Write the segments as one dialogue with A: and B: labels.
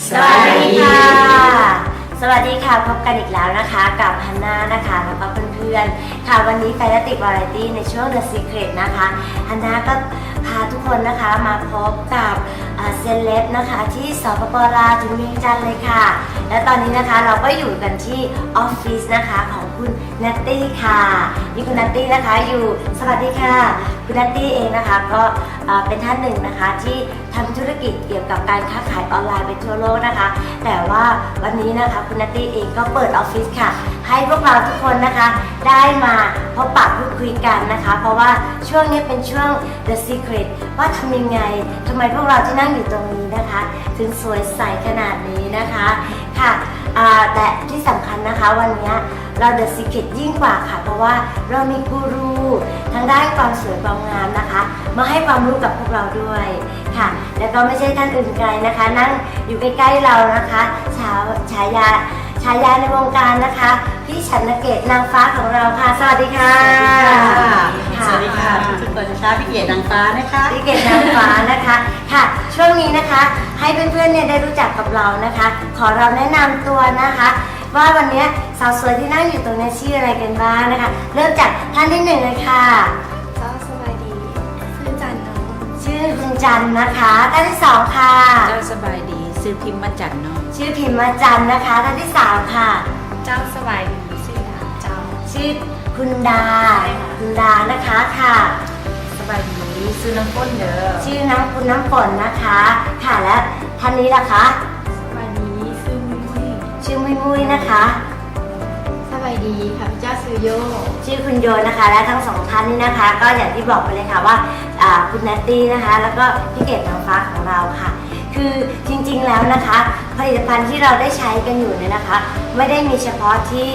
A: สวัสดีค่ะสวัสดีค่ะพบกันอีกแล้วนะคะกับฮันนานะคะแล้วก็เพื่อนๆค่ะวันนี้แฟนติกวาไรตี้ในช่วง The Secret นะคะฮันนาก็พาทุกคนนะคะมาพบกับเซเลบนะคะที่สปป.ลาวถึงเวียงจันทร์เลยค่ะและตอนนี้นะคะเราก็อยู่กันที่ออฟฟิศนะคะของคุณนัตตี้ค่ะนี่คุณนัตตี้นะคะอยู่สวัสดีค่ะคุณนัตตี้เองนะคะก็เป็นท่านหนึ่งนะคะที่ทำธุรกิจเกี่ยวกับการค้าขายออนไลน์ไปทั่วโลกนะคะแต่ว่าวันนี้นะคะคุณนัตตี้เองก็เปิดออฟฟิศค่ะให้พวกเราทุกคนนะคะได้มาพบปะพูดคุยกันนะคะเพราะว่าช่วงนี้เป็นช่วง The Secret ว่าทำยังไงทำไมพวกเราที่นั่งอยู่ตรงนี้นะคะถึงสวยใสขนาดนี้นะคะค่ะแต่ที่สำคัญนะคะวันนี้เรา The Secret ยิ่งกว่าค่ะเพราะว่าเรามีกูรูทางด้านความสวยความงามนะคะมาให้ความรู้กับพวกเราด้วยค่ะแล้วก็ไม่ใช่ท่านอื่นไกลนะคะนั่งอยู่ใกล้ๆเรานะคะฉายาในวงการนะคะพี่ฉันนเกตนางฟ้าของเราค่ะสวัสดีค่ะ
B: สวัสดีค่ะทุกคนนะคะพี่เกตนางฟ้านะคะ
A: พี่เกตนางฟ้านะคะค่ะช่วงนี้นะคะให้เพื่อนๆเนี่ยได้รู้จักกับเรานะคะขอเราแนะนำตัวนะคะว่าวันนี้สาวสวยที่นั่งอยู่ตรงนี้ชื่ออะไรกันบ้างนะคะเริ่มจากท่านที่หนึ่งเลยค่ะ
C: สวัสดีชื่อจันเนาะ
A: ชื่อคุณจันนะคะท่านที่สองค่ะ
B: เจ้าสบายดีชื่อพิมพ์มาจันเนาะ
A: ชื่อพิมพ์มาจันนะคะท่านที่สามค่ะ
C: เจ้าสบายดีชื่อดาเจ้า
A: ชื่อคุณดานะคะค่ะ
C: สบายดีชื่อน้ำฝนเด้อ
A: ชื่อคุณน้ำฝนนะคะค่ะและท่านนี้ล่ะคะ
C: สบายดีชื่อ
A: มุ้ยนะคะ
C: สบายดีค่ะพี่เจ้าชื่อโย
A: ชื่อคุณโยนะคะและทั้งสองท่านนี้นะคะก็อย่างที่บอกไปเลยค่ะว่าคุณนัตตี้นะคะแล้วก็พี่เกดนางฟ้าของเราค่ะคือจริงๆแล้วนะคะผลิตภัณฑ์ที่เราได้ใช้กันอยู่เนี่ยนะคะไม่ได้มีเฉพาะที่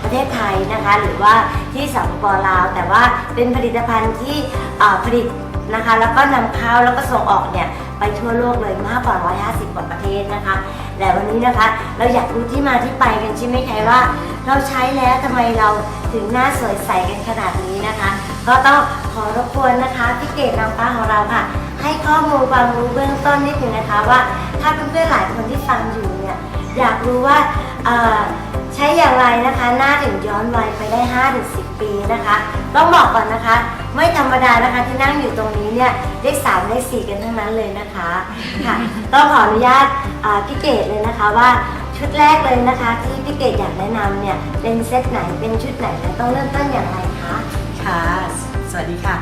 A: ประเทศไทยนะคะหรือว่าที่สปป.ลาวแต่ว่าเป็นผลิตภัณฑ์ที่ผลิตนะคะแล้วก็นำเข้าแล้วก็ส่งออกเนี่ยไปทั่วโลกเลยมากกว่า150 กว่าประเทศนะคะแต่วันนี้นะคะเราอยากรู้ที่มาที่ไปกันใช่ไหมคะว่าเราใช้แล้วทำไมเราถึงหน้าสวยใสกันขนาดนี้นะคะก็ต้องขอรบกวนนะคะพี่เกดนางฟ้าของเราค่ะให้ข้อมูลความรู้เบื้องต้นนิดนึงนะคะว่าถ้าเพื่อนๆหลายคนที่ฟังอยู่เนี่ยอยากรู้ว่าใช้อย่างไรนะคะหน้าถึงย้อนวัยไปได้ 5-10 ปีนะคะต้องบอกก่อนนะคะไม่ธรรมดานะคะที่นั่งอยู่ตรงนี้เนี่ยเลข 3 เลข 4 กันทั้งนั้นเลยนะคะค่ะต้องขออนุญาตพี่เกดเลยนะคะว่าชุดแรกเลยนะคะที่พี่เกดอยากแนะนำเนี่ยเป็นเซตไหนเป็นชุดไหนและต้องเริ่มต้นอย่างไรคะ
B: ค่ะสวัสดีค่ะ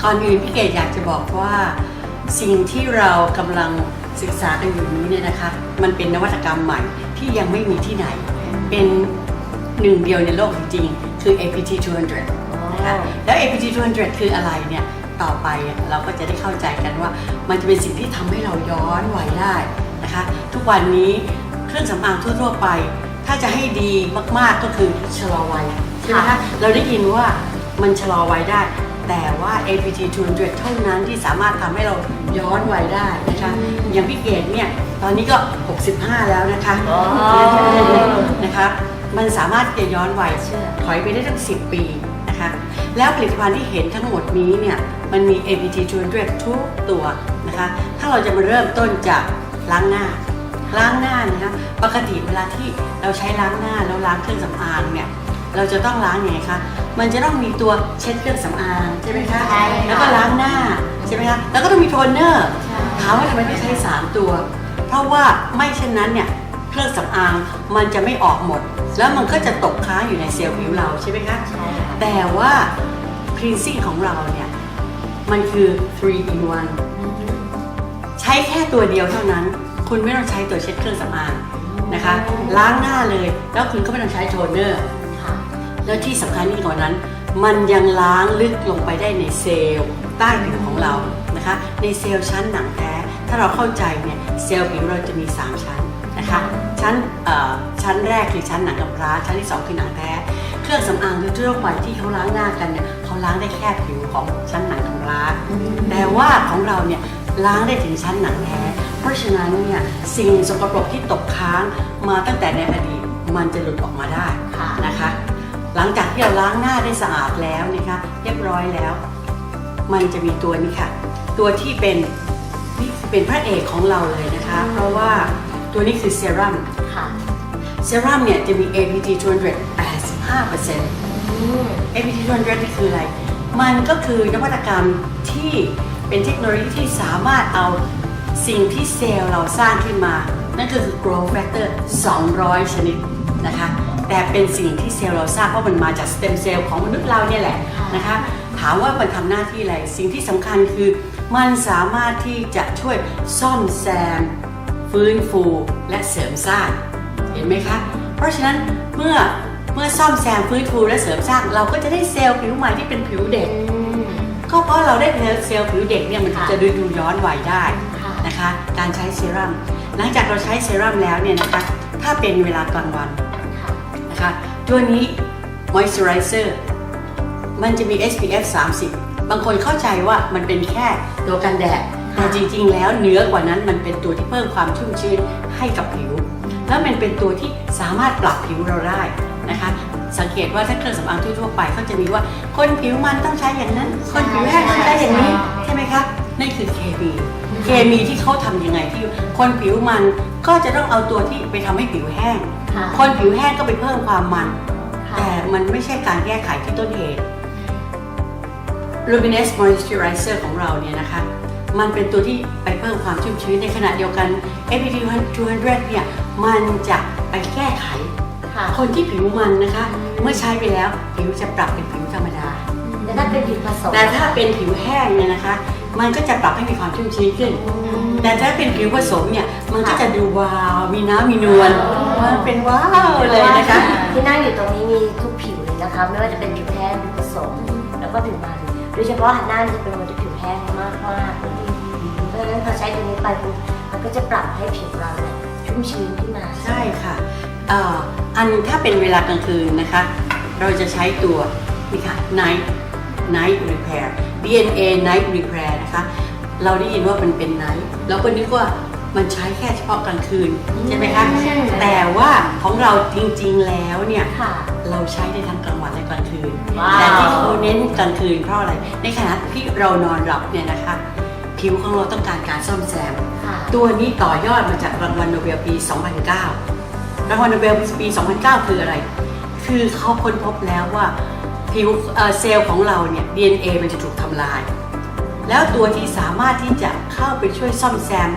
B: ก่อนอื่นพี่เกดอยากจะบอกว่าสิ่งที่เรากำลังศึกษากันอยู่นี้เนี่ยนะคะมันเป็นนวัตกรรมใหม่ที่ยังไม่มีที่ไหนเป็นหนึ่งเดียวในโลกจริงๆคือ APT 200นะคะแล้ว APT 200คืออะไรเนี่ยต่อไปเราก็จะได้เข้าใจกันว่ามันจะเป็นสิ่งที่ทำให้เราย้อนวัยได้นะคะทุกวันนี้เครื่องสำอางทั่วๆไปถ้าจะให้ดีมากๆก็คือชะลอวัยใช่ไหมคะเราได้ยินว่ามันชะลอวัยได้แต่ว่า APT 200เท่านั้นที่สามารถทำให้เราย้อนวัยได้นะคะอย่างพี่เกดเนี่ยตอนนี้ก็65แล้วนะคะมันสามารถจะย้อนวัยถอยไปได้ตั้ง10 ปีนะคะแล้วผลิตภัณฑ์ที่เห็นทั้งหมดนี้เนี่ยมันมี APT 200ทุกตัวนะคะถ้าเราจะมาเริ่มต้นจากล้างหน้านะคะปกติเวลาที่เราใช้ล้างหน้าแล้วล้างเครื่องสำอางเนี่ยเราจะต้องล้างยังไงคะมันจะต้องมีตัวเช็ดเครื่องสำอางใช่ไหมคะแล้วก็ล้างหน้าใช่ไหมคะแล้วก็ต้องมีโทนเนอร์ถามว่าทำไมไม่ใช้3 ตัวเพราะว่าไม่เช่นนั้นเนี่ยเครื่องสำอางมันจะไม่ออกหมดแล้วมันก็จะตกค้างอยู่ในเซลล์ผิวเราใช่ไหมคะแต่ว่า cleansing ของเราเนี่ยมันคือ 3 in 1ใช้แค่ตัวเดียวเท่านั้นคุณไม่ต้องใช้ตัวเช็ดเครื่องสำอางนะคะล้างหน้าเลยแล้วคุณก็ไม่ต้องใช้โทนเนอร์แล้วที่สำคัญยิ่งกว่านั้นมันยังล้างลึกลงไปได้ในเซลล์ใต้ผิวของเรานะคะในเซลล์ชั้นหนังแท้ถ้าเราเข้าใจเนี่ยเซลล์ผิวเราจะมี3 ชั้นนะคะชั้นแรกคือชั้นหนังกำพร้าชั้นที่2คือหนังแท้เครื่องสำอางทั่วไปที่เขาล้างหน้ากันเนี่ยเขาล้างได้แค่ผิวของชั้นหนังกำพร้าแต่ว่าของเราเนี่ยล้างได้ถึงชั้นหนังแท้เพราะฉะนั้นเนี่ยสิ่งสกปรกที่ตกค้างมาตั้งแต่ในอดีตมันจะหลุดออกมาได้นะคะหลังจากที่เราล้างหน้าได้สะอาดแล้วนะคะเรียบร้อยแล้วมันจะมีตัวนี้ค่ะตัวที่เป็นพระเอกของเราเลยนะคะเพราะว่า ตัวนี้คือเซรั่ม
A: ค่ะ
B: เซรั่มเนี่ยจะมี APT 200 APT 200นี่คืออะไรมันก็คือนวัตกรรมที่เป็นเทคโนโลยีที่สามารถเอาสิ่งที่เซลล์เราสร้างขึ้นมานั่นก็คือ growth factor 200 ชนิดนะคะแต่เป็นสิ่งที่เซลล์เราสร้างเพราะมันมาจากสเต็มเซลล์ของมนุษย์เราเนี่ยแหละนะคะถามว่ามันทำหน้าที่อะไรสิ่งที่สำคัญคือมันสามารถที่จะช่วยซ่อมแซมฟื้นฟูและเสริมสร้างเห็นไหมคะเพราะฉะนั้นเมื่อซ่อมแซมฟื้นฟูและเสริมสร้างเราก็จะได้เซลล์ผิวใหม่ที่เป็นผิวเด็กก็เพราะเราได้เซลล์ผิวเด็กเนี่ยมันจะดูย้อนวัยได้นะคะการใช้เซรั่มหลังจากเราใช้เซรั่มแล้วเนี่ยนะคะถ้าเป็นเวลากลางวันนะคะตัวนี้ moisturizer มันจะมี SPF 30 บางคนเข้าใจว่ามันเป็นแค่ตัวกันแดดแต่จริงๆแล้วเหนือกว่านั้นมันเป็นตัวที่เพิ่มความชุ่มชื้นให้กับผิวแล้วมันเป็นตัวที่สามารถปรับผิวเราได้นะคะสังเกตว่าถ้าเครื่องสำอางทั่วๆไปเขาจะมีว่าคนผิวมันต้องใช้อย่างนั้นคนผิวแห้งต้องใช้อย่างนี้ใช่ไหมคะนั่นคือเคมีที่เขาทำยังไงที่คนผิวมันก็จะต้องเอาตัวที่ไปทำให้ผิวแห้งคนผิวแห้งก็ไปเพิ่มความมันแต่มันไม่ใช่การแก้ไขที่ต้นเหตุ Luminous Moisturizer ของเราเนี่ยนะคะมันเป็นตัวที่ไปเพิ่มความชุ่มชื้นในขณะเดียวกัน APT 200 เนี่ยมันจะไปแก้ไขคนที่ผิวมันนะคะเมื่อใช้ไปแล้วผิวจะปรับเป็นผิวธรรมดา
A: แต่ถ้าเป็นผิวผสม
B: แต่ถ้าเป็นผิวแห้งเนี่ยนะคะมันก็จะปรับให้มีความชุ่มชื้นขึ้นแต่ถ้าเป็นผิวผสมเนี่ยมันก็จะดูวาวมีน้ำมีนวลมันเป็นว้าวเลยนะคะ
A: ที่นั่งอยู่ตรงนี้มีทุกผิวเลยนะคะไม่ว่าจะเป็นผิวแห้งผิวผสมแล้วก็ผิวมันโดยเฉพาะหันหน้าจะเป็นคนที่ผิวแห้งมากเพราะฉะนั้นพอใช้ตัวนี้ไปมันก็จะปรับให้ผิวเราเนี่ยชุ่มชื้นขึ้นมา
B: ใช่ค่ะอันถ้าเป็นเวลากลางคืนนะคะเราจะใช้ตัวนี่ค่ะ Night Repair DNA Night Repair นะคะเราได้ยินว่ามันเป็น Night เราก็นึกว่ามันใช้แค่เฉพาะกลางคืนใช่ไหมคะแต่ว่าของเราจริงๆแล้วเนี่ยเราใช้ได้ทั้งกลางวันและกลางคืนแต่ที่เขาเน้นกลางคืนเพราะอะไรในขณะที่เรานอนหลับเนี่ยนะคะผิวของเราต้องการการซ่อมแซมตัวนี้ต่อยอดมาจากรางวัลโนเบลปี 2009 รางวัลโนเบลปี 2009 คืออะไรคือเขาค้นพบแล้วว่าผิวเซลล์ของเราเนี่ย DNA มันจะถูกทำลายแล้วตัวที่สามารถที่จะเข้าไปช่วยซ่อมแซม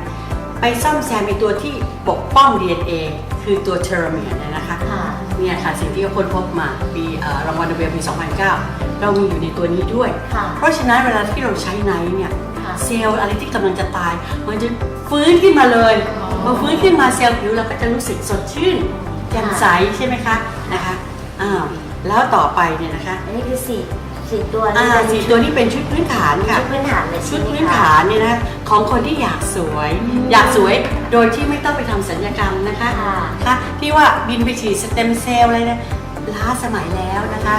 B: ในตัวที่ปกป้อง DNA คือตัวเทโลเมียร์นะคะเนี่ยค่ะสิ่งที่เขาค้นพบมาปีรางวัลโนเบลปี 2009 เรามีอยู่ในตัวนี้ด้วยเพราะฉะนั้นเวลาที่เราใช้ไนท์เนี่ยเซลล์อะไรที่กำลังจะตายมันจะฟื้นขึ้นมาเลยพอฟื้นขึ้นมาเซลล์ผิวเราก็จะรู้สึกสดชื่นแจ่มใสใช่ไหมคะนะคะแล้วต่อไปเนี่ยนะคะ
A: อันนี้คือสี่ตัว
B: 4 ตัวนี้เป็นชุดพื้นฐานค่ะ
A: ชุดพื้นฐานเลย
B: ชุดพื้นฐานเนี่ยนะของคนที่อยากสวยโดยที่ไม่ต้องไปทำศัลยกรรมนะคะที่ว่าบินไปฉีดสเต็มเซลล์อะไรเนี่ยล้าสมัยแล้วนะคะ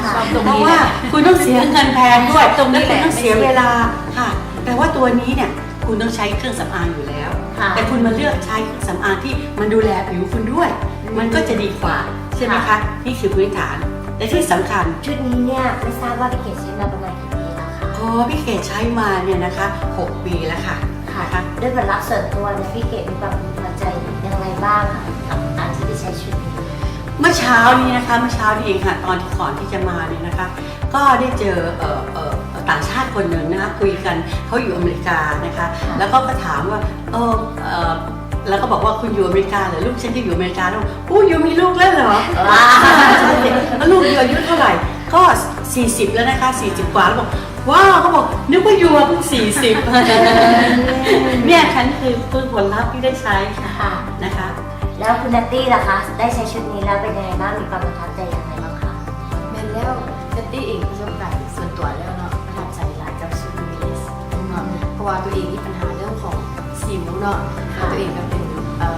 B: เพราะว่าคุณต้องเสียเงินแพงด้วยและคุณต้องเสียเวลาค่ะแต่ว่าตัวนี้เนี่ยคุณต้องใช้เครื่องสำอางอยู่แล้วแต่คุณมาเลือกใช้เครื่องสำอางที่มันดูแลผิวคุณด้วยมันก็จะดีกว่าใช่ไหมคะนี่คือพื้นฐานและที่สำคัญ
A: ชุดนี้เนี่ยไม่ทราบว่าพี่เกดใช้มาประมาณกี่ปีแล้วคะ
B: พี่เกดใช้มาเนี่ยนะคะ6 ปีแล้วค่ะ
A: ด้วยผลลัพธ์ส่วนตัวเนี่ยพี่เกดมีความพึงพอใจยังไงบ้างคะกับการที่ได้ใช้ชุดนี้
B: เมื่อเช้านี้เองค่ะตอนที่ก่อนที่จะมาเนี่ยนะคะก็ได้เจอต่างชาติคนหนึ่งนะคะคุยกันเขาอยู่อเมริกานะคะแล้วก็ถามว่าแล้วก็บอกว่าคุณอยู่อเมริกาเหรอลูกฉันจะอยู่อเมริกาแล้วอยู่มีลูกแล้วเหรอแล้วลูกอายุเท่าไหร่ก็40แล้วนะคะ40 กว่าแล้วบอกว้าวเขาบอกนึกว่าอยู่เพิ่ง40เนี่ยฉันคือผลลัพธ์ที่ได้ใช้ค่ะนะคะ
A: แล้วคุณนัตตี้ล่ะคะได้ใช้ชุดนี้แล้วเป็นยังไงบ้างมีความประทับใจยังไงบ้างคะ
C: แม่แล้วนัตตี้เองประสบการณ์ส่วนตัวแล้วเนาะประทับใจหลายกับชุดนี้เนาะเพราะว่าตัวเองมีปัญหาเรื่องของสิวเนาะตัวเองก็เป็น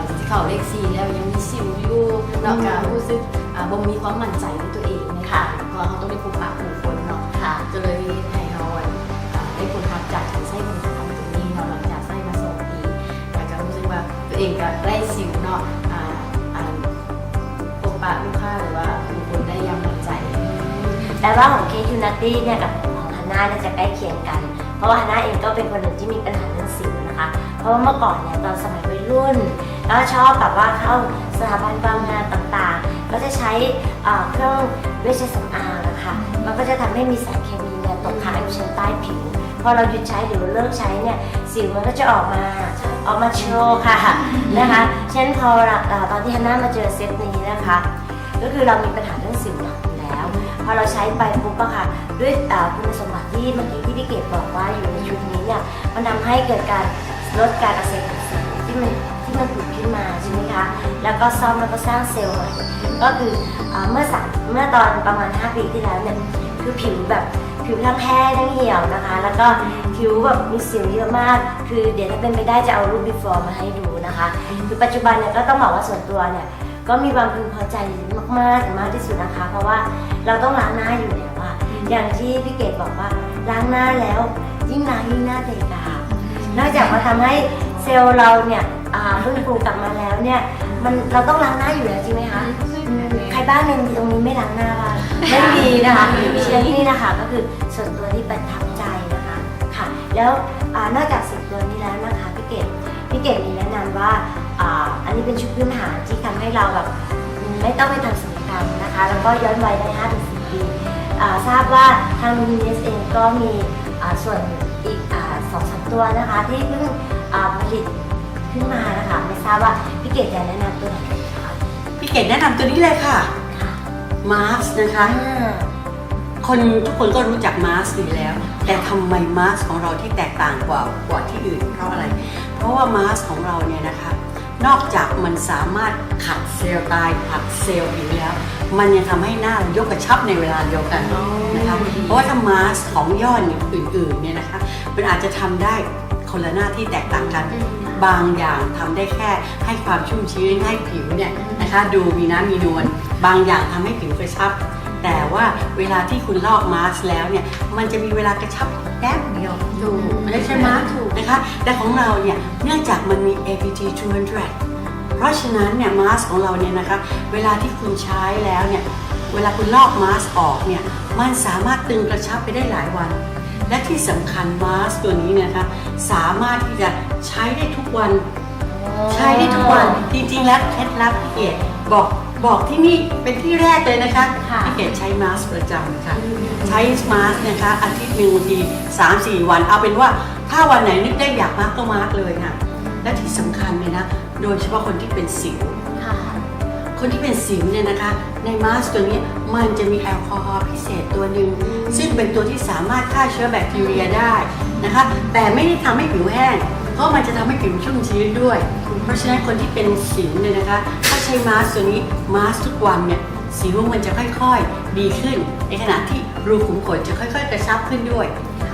C: ที่เขาเลข4แล้วยังมีสิวอยู่เนาะการรู้สึกบ่มีความมั่นใจในตัวเองนะคะเพราะเขาต้องได้พบปะผู้คนเนาะก็เลยให้เขาได้ผลลัพธ์จากการใช้ผลิตภัณฑ์ตัวนี้เนาะหลังจากใช้มา2 ปีแล้วก็รู้สึกว่าตัวเองก็ได้สิวเนาะพบปะลูกค้าหรือว่าผู้คนได้อย่างมั่นใจ
A: แต่ว่าของเคทูนัตตี้เนี่ยกับของฮันน่าจะใกล้เคียงกันเพราะว่าฮันน่าเองก็เป็นคนหนึ่งที่มีปัญหาเรื่องสิวนะคะเพราะว่าเมื่อก่อนเนี่ยตอนสมัยวัยรุ่น แล้วชอบแบบว่าเข้าสถาบันบำนาญต่างๆก็จะใช้เครื่องเวชสำอางนะคะมันก็จะทำให้มีสารเคมีเนี่ยตกค้างอยู่ชั้นใต้ผิวพอเราหยุดใช้หรือเลิกใช้เนี่ยสิวมันก็จะออกมาโชว์ค่ะนะคะฉะนั้นพอตอนที่ฮันน่ามาเจอเซตนี้นะคะก็คือเรามีปัญหาเรื่องสิวหนักอยู่แล้วพอเราใช้ไปปุ๊บอะค่ะด้วยคุณสมบัติที่เมื่อกี้ที่พี่เกดบอกว่าอยู่ในชุดนี้เนี่ยมันทำให้เกิดการลดการอักเสบของสิวที่มันผุดขึ้นมาใช่ไหมคะแล้วก็ซ่อมแล้วก็สร้างเซลล์ใหม่ก็คือเมื่อตอนประมาณ5 ปีที่แล้วเนี่ยคือผิวทั้งแห้งทั้งเหี่ยวนะคะแล้วก็ผิวแบบมีสิวเยอะมากคือเดี๋ยวถ้าเป็นไปได้จะเอารูป before มาให้ดูนะคะคือปัจจุบันเนี่ยก็ต้องบอกว่าส่วนตัวเนี่ยก็มีความพึงพอใจมากๆถึงมากที่สุดนะคะเพราะว่าเราต้องล้างหน้าอยู่แล้วอะอย่างที่พี่เกดบอกว่าล้างหน้าแล้วยิ่งล้างยิ่งหน้าเด็กอะนอกจากว่าทำให้เซลล์เราเนี่ยฟื้นฟูกลับมาแล้วเนี่ยเราต้องล้างหน้าอยู่แล้วจริงไหมคะใครบ้างในตรงนี้ไม่ล้างหน้าบ้างไม่มีนะคะเชียร์ที่นี่นะคะก็คือส่วนตัวที่ประทับใจนะคะค่ะแล้วนอกจาก10 ตัวนี้แล้วนะคะพี่เกดมีแนะนำว่าอันนี้เป็นชุดพื้นฐานที่ทำให้เราแบบไม่ต้องไปทำศัลยกรรมนะคะแล้วก็ย้อนวัยได้ 5-10 ปีทราบว่าทางลูมิเนสเองก็มีส่วนอีก2-3 ตัวนะคะที่เพิ่งผลิตขึ้นมานะคะไม่ทราบว่าพี่เกดจะแนะนำตัวไหนคะ
B: พี่เกดแนะนำตัวนี้เลยค่ะมาร์สนะคะทุกคนก็รู้จักมาร์สอยู่แล้วแต่ทำไมมาร์สของเราที่แตกต่างกว่าที่อื่นเพราะอะไรเพราะว่ามาร์สของเราเนี่ยนะคะนอกจากมันสามารถขัดเซลล์ตายขัดเซลล์ผิวแล้วมันยังทำให้หน้ายกกระชับในเวลาเดียวกันนะคะเพราะว่าถ้ามาร์สของย่อนอื่นๆเนี่ยนะคะมันอาจจะทำได้คนละหน้าที่แตกต่างกันบางอย่างทำได้แค่ให้ความชุ่มชื้นให้ผิวเนี่ยนะคะดูมีน้ำมีนวลบางอย่างทำให้ผิวกระชับแต่ว่าเวลาที่คุณลอกมาสก์แล้วเนี่ยมันจะมีเวลากระชับแป๊บเดียวใช่ไหมนะคะแต่ของเราเนี่ยเนื่องจากมันมี APT 200เพราะฉะนั้นเนี่ยมาสก์ของเราเนี่ยนะคะเวลาที่คุณใช้แล้วเนี่ยเวลาคุณลอกมาสก์ออกเนี่ยมันสามารถตึงกระชับไปได้หลายวันและที่สำคัญมาสก์ตัวนี้นะคะสามารถที่จะใช้ได้ทุกวันใช้ได้ทุกวันจริงๆแล้วเคล็ดลับพี่เกดบอกที่นี่เป็นที่แรกเลยนะคะพี่เกดใช้มาสก์ประจำค่ะใช้มาสก์นะคะอาทิตย์หนึ่งบางที 3-4 วันเอาเป็นว่าถ้าวันไหนนึกได้อยากมาสก์ก็มาสก์เลยค่ะและที่สำคัญเลยนะโดยเฉพาะคนที่เป็นสิวคนที่เป็นสิวเนี่ยนะคะในมาสก์ตัวนี้มันจะมีแอลกอฮอล์พิเศษตัวหนึ่งซึ่งเป็นตัวที่สามารถฆ่าเชื้อแบคทีเรียได้นะคะแต่ไม่ได้ทำให้ผิวแห้งเพราะมันจะทำให้ผิวชุ่มชื้นด้วยเพราะฉะนั้นคนที่เป็นสิวเนี่ยนะคะถ้าใช้มาสก์ตัวนี้มาสก์ทุกวันเนี่ยสิวมันจะค่อยๆดีขึ้นในขณะที่รูขุมขนจะค่อยๆกระชับขึ้นด้วย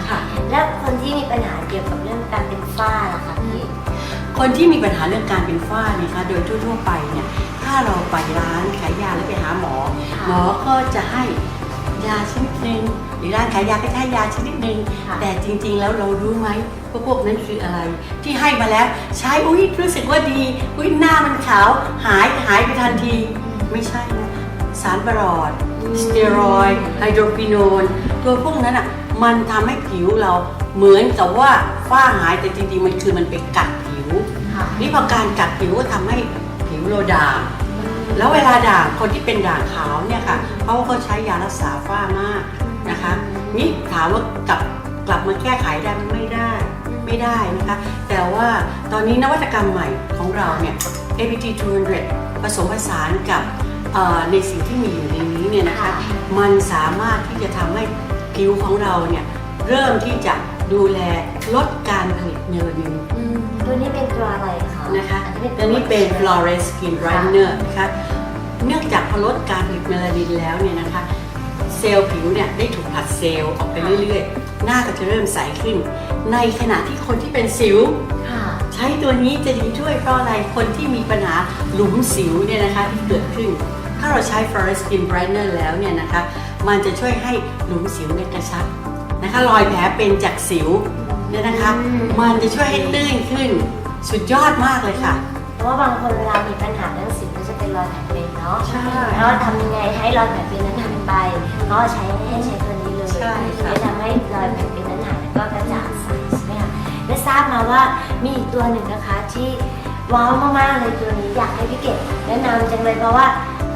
B: ค่ะ
A: แล้วคนที่มีปัญหาเกี่ยวกับเรื่องการเป็นฝ้าล่ะคะพี่
B: คนที่มีปัญหาเรื่องการเป็นฝ้าเนี่ยคะโดยทั่วๆไปเนี่ยถ้าเราไปร้านขายยาแล้วไปหาหมอก็จะให้ยาชนิดนึงหรือร้านขายยาก็ให้ยาชนิดนึงแต่จริงๆแล้วเรารู้ไหมว่าพวกนั้นคืออะไรที่ให้มาแล้วใช้รู้สึกว่าดีหน้ามันขาวหายไปทันทีไม่ใช่นะสารประหลอดสเตียรอยด์ไฮโดรควิโนนตัวพวกนั้นอ่ะมันทำให้ผิวเราเหมือนกับว่าฝ้าหายแต่จริงๆมันไปกัดผิวนี่พอการกัดผิวก็ทำให้ผิวเราด่างแล้วเวลาด่างคนที่เป็นด่างขาวเนี่ยค่ะเพราะว่าเขาใช้ยารักษาฝ้ามากนะคะนี่ถามว่ากลับมาแก้ไขได้ไม่ได้นะคะแต่ว่าตอนนี้นวัตกรรมใหม่ของเราเนี่ย APT 200ผสมผสานกับในสิ่งที่มีอยู่ในนี้เนี่ยนะคะมันสามารถที่จะทำให้ผิวของเราเนี่ยเริ่มที่จะดูแลลดการผลิตเมลานิน
A: ตัวนี้เป็นตัวอะไรคะ
B: นะคะตัวนี้เป็น Flawless Skin Brightener นะคะเนื่องจากพอลดการผลิตเมลานินแล้วเนี่ยนะคะเซลล์ผิวเนี่ยได้ถูกผลัดเซลล์ออกไปเรื่อยๆหน้าก็จะเริ่มใสขึ้นในขณะที่คนที่เป็นสิวใช้ตัวนี้จะดีช่วยเพราะอะไรคนที่มีปัญหาหลุมสิวเนี่ยนะคะที่เกิดขึ้นถ้าเราใช้ Flawless Skin Brightener แล้วเนี่ยนะคะมันจะช่วยให้หลุมสิวเนี่ยกระชับนะคะรอยแผลเป็นจากสิวเนี่ยนะคะมันจะช่วยให้ตื้นขึ้นสุดยอดมากเลยค่ะ
A: เพราะว่าบางคนเวลามีปัญหาเรื่องสิวก็จะเป็นรอยแผลเป็นเนาะ
B: ใช่
A: แล้วทำยังไงให้รอยแผลเป็นนั้นหายไปก็ใช้ตัวนี้เลย
B: ใช่ค่ะ
A: จะทำให้รอยแผลเป็นนั้นหายแล้วก็กระจ่างใสใช่ไหมคะได้ทราบมาว่ามีอีกตัวหนึ่งนะคะที่ ว้าวมากๆเลยตัวนี้อยากให้พี่เกดแนะนำจังเลยเพราะว่า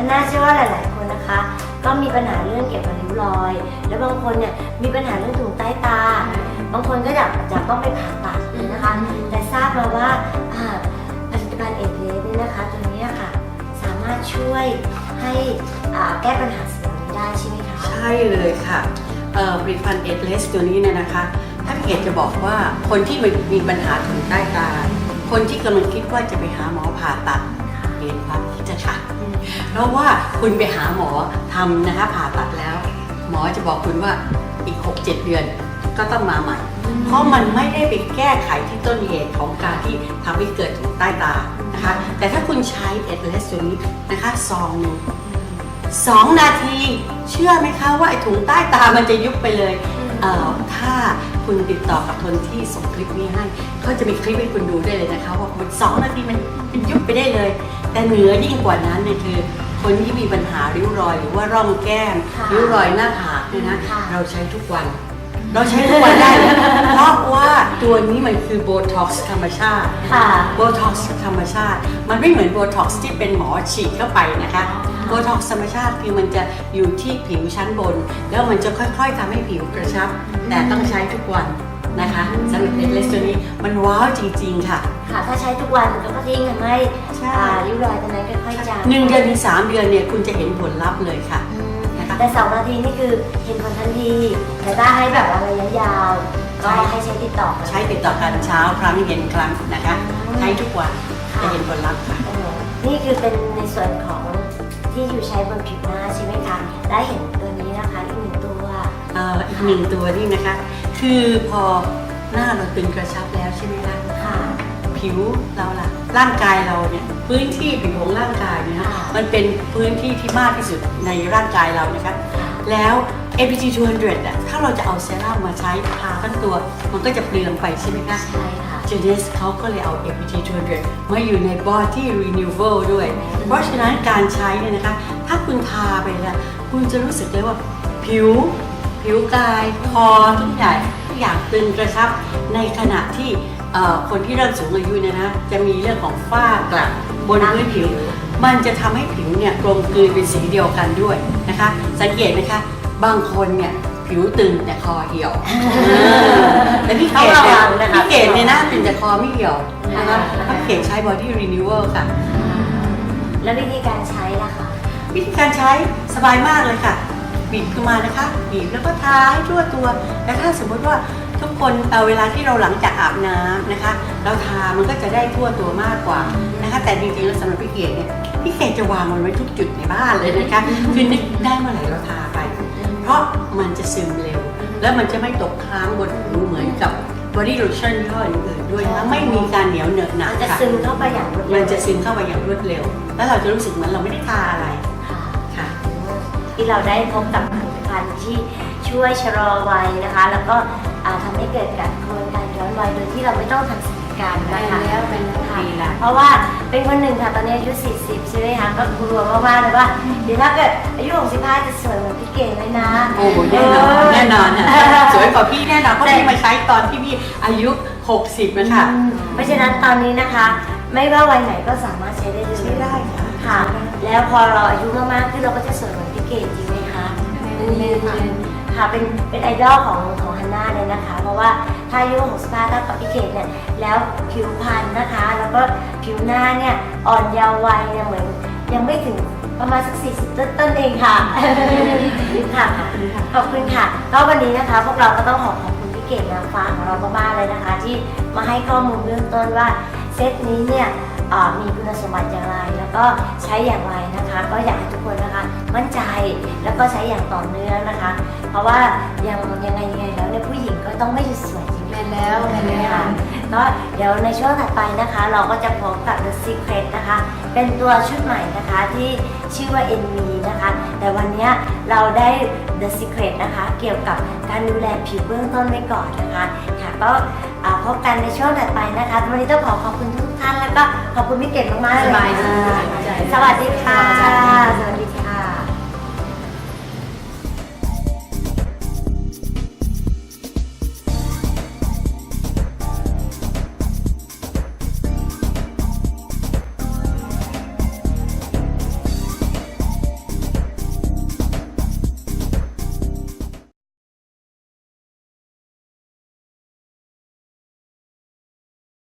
A: น่าเชื่อว่าหลายๆคนนะคะ ก็มีปัญหาเรื่องเกี่ยวกับริ้วรอย แล้วบางคนเนี่ยมีปัญหาเรื่องถุงใต้ตา บางคนก็อยากต้องไปผ่าตัดเลยนะคะ แต่ทราบมาว่าผลิตภัณฑ์เอเดสเนี่ยนะคะตัวนี้ค่ะสามารถช่วยให้แก้ปัญหาสิ่งนี้ได้ใช่ไหมคะ
B: ใช่เลยค่ะผลิตภัณฑ์เอดเลสตัวนี้เนี่ยนะคะ ถ้าพี่เกดจะบอกว่าคนที่มีปัญหาถุงใต้ตา คนที่กำลังคิดว่าจะไปหาหมอผ่าตัดเปลี่ยนความคิดค่ะเพราะว่าคุณไปหาหมอทำนะคะผ่าตัดแล้ว หมอจะบอกคุณว่าอีก 6-7 เดือนก็ต้องมาใหม่ เพราะมันไม่ได้ไปแก้ไขที่ต้นเหตุของการที่ทำให้เกิดถุงใต้ตานะคะ แต่ถ้าคุณใช้เอดเลสตัวนี้นะคะซองหนึ่ง2 นาทีเชื่อไหมคะว่าไอ้ถุงใต้ตามันจะยุบไปเลยถ้าคุณติดต่อกับคนที่ส่งคลิปนี้ให้เขาจะมีคลิปให้คุณดูได้เลยนะคะว่ามัน2 นาทีมันยุบไปได้เลย แต่เหนือยิ่งกว่านั้นเนี่ยคือคนที่มีปัญหาริ้วรอยหรือว่าร่องแก้มริ้วรอยหน้าผากเนี่ยนะเราใช้ทุกวัน เราใช้ทุกวันได้เลยเพราะว่าตัวนี้มันคือโบท็อกซ์ธรรมชาติโบท็อกซ์ธรรมชาติมันไม่เหมือนโบท็อกซ์ที่เป็นหมอฉีดเข้าไปนะคะโบท็อกซ์ธรรมชาติคือมันจะอยู่ที่ผิวชั้นบน แล้วมันจะค่อยๆทำให้ผิวกระชับแต่ต้องใช้ทุกวันนะคะสำหรับเอดเลสตัวนี้มันว้าวจริงๆค่ะ
A: ถ้าใช้ทุกวันก็ทิ้งทำให้ริ้วรอยตรงนั้นค่อยๆจาง
B: 1 เดือนถึง 3 เดือนเนี่ยคุณจะเห็นผลลัพธ์เลยค่ะ
A: แต่2 นาทีนี่คือเห็นผลทันทีแต่ถ้าให้แบบว่าระยะยาวก็ให้ใช้ติดต่อ
B: กันเช้าครั้งเย็นครั้งนะคะใช้ทุกวันจะเห็นผลลัพธ์ค่ะ
A: นี่คือเป็นในส่วนของที่อยู่ใช้บนผิวหน้าใช่ไหมคะได้เห็นตัวนี้นะคะอีก1 ตัว
B: อีก1 ตัวนี่นะคะคือพอหน้าเราตึงกระชับแล้วใช่ไหมคะผิวเราล่ะร่างกายเราเนี่ยพื้นที่ผิวของร่างกายเนี่ยมันเป็นพื้นที่ที่มากที่สุดในร่างกายเรานะคะแล้ว APT 200อ่ะถ้าเราจะเอาเซรั่มมาใช้ทาทั้งตัวมันก็จะเปลืองไปใช่ไหมคะ
A: ใช่ค่ะ
B: เจเนสเขาก็เลยเอา APT 200มาอยู่ใน Body Renewal ด้วยเพราะฉะนั้นการใช้เนี่ยนะคะถ้าคุณทาไปแล้วคุณจะรู้สึกเลยว่าผิวกายคอทุกอย่างตึงกระชับในขณะที่คนที่เริ่มสูงอายุเนี่ยนะจะมีเรื่องของฝ้ากระบนพื้นผิวมันจะทำให้ผิวเนี่ยกลมกลืนเป็นสีเดียวกันด้วยนะคะสังเกตไหมคะบางคนเนี่ยผิวตึงแต่คอเหี่ยวแต่พี่เกดเนี่ยนะตึงแต่คอไม่เหี่ยวนะคะพี่เกดใช้ Body Renewal ค่ะ
A: แล้ววิธีการใช้ล่ะคะ
B: วิธีการใช้สบายมากเลยค่ะบีบขึ้นมานะคะบีบแล้วก็ทาให้ทั่วตัวและถ้าสมมติว่าทุกคนเวลาที่เราหลังจากอาบน้ำนะคะเราทามันก็จะได้ทั่วตัวมากกว่านะคะแต่จริงๆแล้วสำหรับพี่เกดเนี่ยพี่เกดจะวางมันไว้ทุกจุดในบ้านเลยนะคะคือนึกได้เมื่อไหร่เราทาไปเพราะมันจะซึมเร็วแล้วมันจะไม่ตกค้างบนผิวเหมือนกับบอดี้โลชั่นยี่ห้ออื่นๆด้วยนะไม่มีการเหนียวเหนอะหนะ
A: ค่ะมันจะซึมเข้าไปอย่างรวดเร็ว
B: แล้วเราจะรู้สึกเหมือนเราไม่ได้ทาอะไร
A: ค่ะที่เราได้พบกับผลิตภัณฑ์ที่ช่วยชะลอวัยนะคะแล้วก็ทำให้เกิดการกระบวนการย้อนวัยโดยที่เราไม่ต้องทำศัลยกรรมนะคะเพราะว่าเป็นคนหนึ่งค่ะตอนนี้อายุ40ใช่ไหมคะก็กลัวมากๆเลยว่าเดี๋ยวถ้าเกิดอายุ65จะสวยเหมือนพี่เก๋เลยนะ
B: โอ้แน่นอนสวยกว่าพี่แน่นอนเพราะพี่มาใช้ตอนที่พี่อายุ60นะคะ
A: เพราะฉะนั้นตอนนี้นะคะไม่ว่าวัยไหนก็สามารถใช้ได้เลย
B: ใช้ได้
A: ค่ะแล้วพอเราอายุมากๆขึ้นเราก็จะสวยเหมือนพี่เก๋จริงไหมคะค่ะเป็นไอดอลของฮันน่าเลยนะคะเพราะว่าถ้าอายุ65ถ้ากับพี่เกดเนี่ยแล้วผิวพรรณนะคะแล้วก็ผิวหน้าเนี่ยอ่อนเยาว์วัยเนี่ยเหมือนยังไม่ถึงประมาณสัก40ต้นเองค่ะค่ะขอบคุณค่ะก็วันนี้นะคะพวกเราก็ต้องขอบคุณพี่เกดนางฟ้าของเรามากๆเลยนะคะที่มาให้ข้อมูลเบื้องต้นว่าเซตนี้เนี่ยมีคุณสมบัติอย่างไรแล้วก็ใช้อย่างไรนะคะก็อยากให้ทุกคนนะคะมั่นใจแล้วก็ใช้อย่างต่อเนื่องนะคะเพราะว่ายังไงแล้วเนี่ยผู้หญิงก็ต้องไม่หยุดสวยจริงๆแล้วค่ะก็เดี๋ยวในช่วงถัดไปนะคะเราก็จะพบกับ The Secret นะคะเป็นตัวชุดใหม่นะคะที่ชื่อว่า NV นะคะแต่วันนี้เราได้ The Secret นะคะเกี่ยวกับการดูแลผิวเบื้องต้นไว้ก่อนนะคะค่ะก็พบกันในช่วงถัดไปนะคะวันนี้ต้องขอบคุณทุกท่านแล้วก็ขอบคุณพี่เกดมากๆเลยสวัสดีค่ะสวัสดี